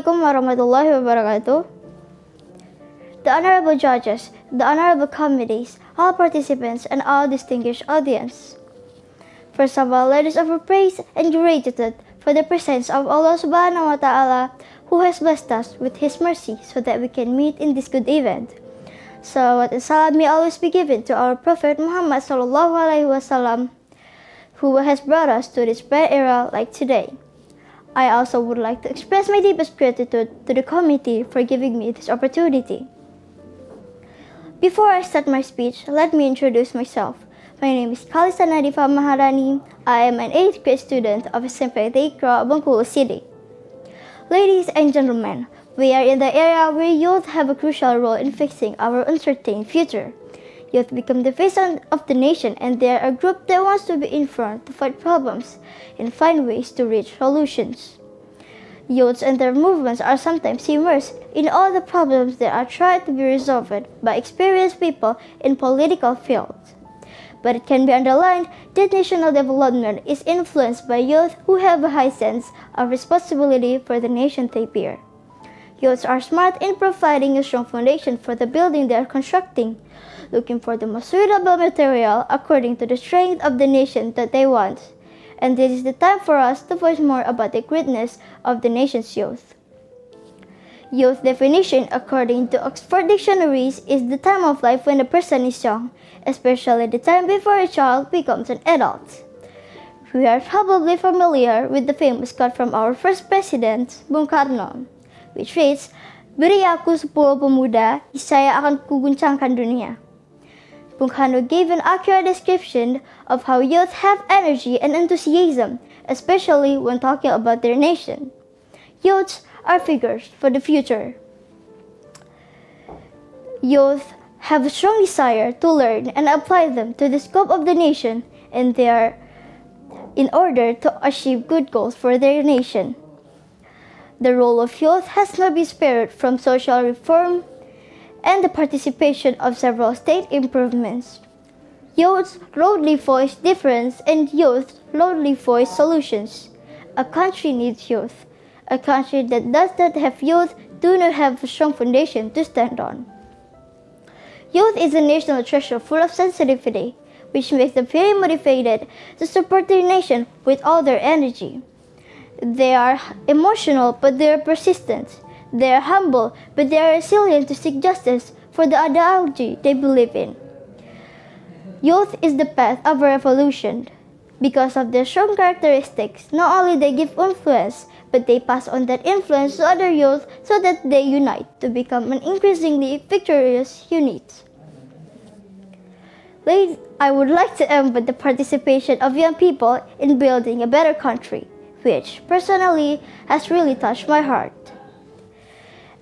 Assalamualaikum warahmatullahi wabarakatuh. The honorable judges, the honorable committees, all participants, and all distinguished audience. First of all, let us offer praise and gratitude for the presence of Allah Subhanahu wa Ta'ala, who has blessed us with His mercy so that we can meet in this good event. Salawat and salam may always be given to our Prophet Muhammad Sallallahu Alaihi Wasallam, who has brought us to this bright era like today. I also would like to express my deepest gratitude to the committee for giving me this opportunity. Before I start my speech, let me introduce myself. My name is Khalisa Nadifa Maharani. I am an 8th grade student of SMP Teikro, Bengkulu City. Ladies and gentlemen, we are in the era where youth have a crucial role in fixing our uncertain future. Youth become the face of the nation, and they are a group that wants to be in front to fight problems and find ways to reach solutions. Youths and their movements are sometimes immersed in all the problems that are tried to be resolved by experienced people in political fields. But it can be underlined that national development is influenced by youth who have a high sense of responsibility for the nation they bear. Youths are smart in providing a strong foundation for the building they are constructing, looking for the most suitable material according to the strength of the nation that they want. And this is the time for us to voice more about the greatness of the nation's youth. Youth definition according to Oxford dictionaries is the time of life when a person is young, especially the time before a child becomes an adult. We are probably familiar with the famous quote from our first president, Bung Karno, which reads, "Beri aku 10 pemuda, niscaya akan kuguncangkan dunia." Bung Karno gave an accurate description of how youth have energy and enthusiasm, especially when talking about their nation. Youths are figures for the future. Youth have a strong desire to learn and apply them to the scope of the nation, and they are in order to achieve good goals for their nation. The role of youth has not been spared from social reform and the participation of several state improvements. Youths loudly voice difference and youth loudly voice solutions. A country needs youth. A country that does not have youth do not have a strong foundation to stand on. Youth is a national treasure full of sensitivity, which makes them very motivated to support their nation with all their energy. They are emotional, but they are persistent. They are humble, but they are resilient to seek justice for the ideology they believe in. Youth is the path of a revolution. Because of their strong characteristics, not only they give influence, but they pass on that influence to other youth so that they unite to become an increasingly victorious unit. I would like to end with the participation of young people in building a better country, which personally has really touched my heart.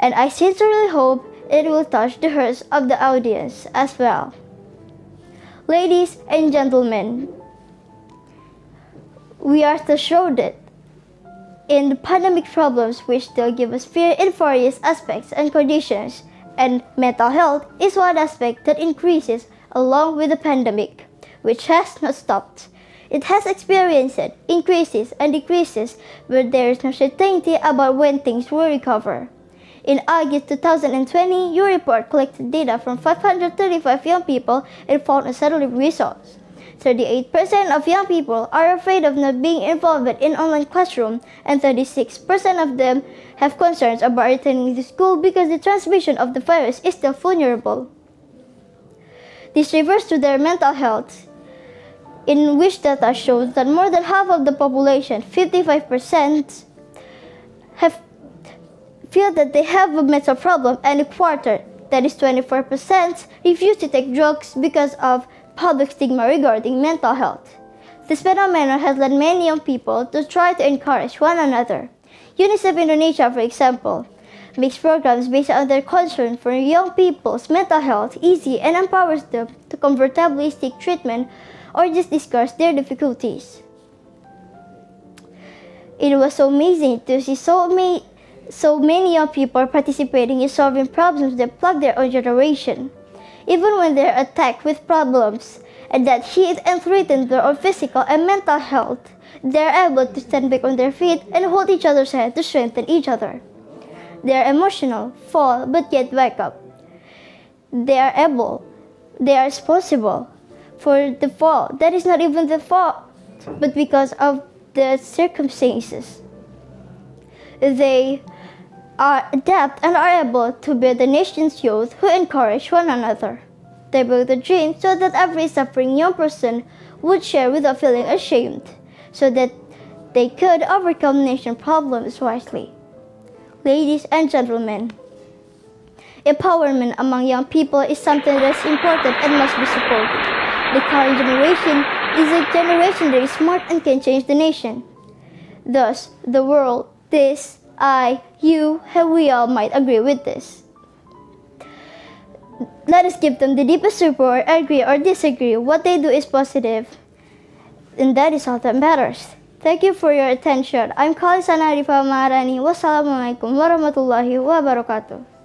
And I sincerely hope it will touch the hearts of the audience as well. Ladies and gentlemen, we are still shrouded in the pandemic problems which still give us fear in various aspects and conditions, and mental health is one aspect that increases along with the pandemic, which has not stopped. It has experienced increases and decreases, but there is no certainty about when things will recover. In August 2020, your report collected data from 535 young people and found unsettling results. 38% of young people are afraid of not being involved in online classroom, and 36% of them have concerns about returning to school because the transmission of the virus is still vulnerable. This refers to their mental health, in which data shows that more than half of the population, 55%, feel that they have a mental problem, and a quarter, that is 24%, refuse to take drugs because of public stigma regarding mental health. This phenomenon has led many young people to try to encourage one another. UNICEF Indonesia, for example, makes programs based on their concern for young people's mental health easy and empowers them to comfortably seek treatment or just discuss their difficulties. It was so amazing to see so many young people participating in solving problems that plague their own generation, even when they are attacked with problems and that hit and threaten their own physical and mental health. They are able to stand back on their feet and hold each other's hand to strengthen each other. They are emotional, fall, but yet wake up. They are able, they are responsible for the fall. That is not even the fault, but because of the circumstances. They are adept and are able to build the nation's youth who encourage one another. They build a dream so that every suffering young person would share without feeling ashamed, so that they could overcome nation problems wisely. Ladies and gentlemen, empowerment among young people is something that is important and must be supported. The current generation is a generation that is smart and can change the nation. Thus, the world, this, I, you, and we all might agree with this. Let us give them the deepest support, agree or disagree. What they do is positive, and that is all that matters. Thank you for your attention. I'm Khalisana Arifah Maharani. Wassalamualaikum warahmatullahi wabarakatuh.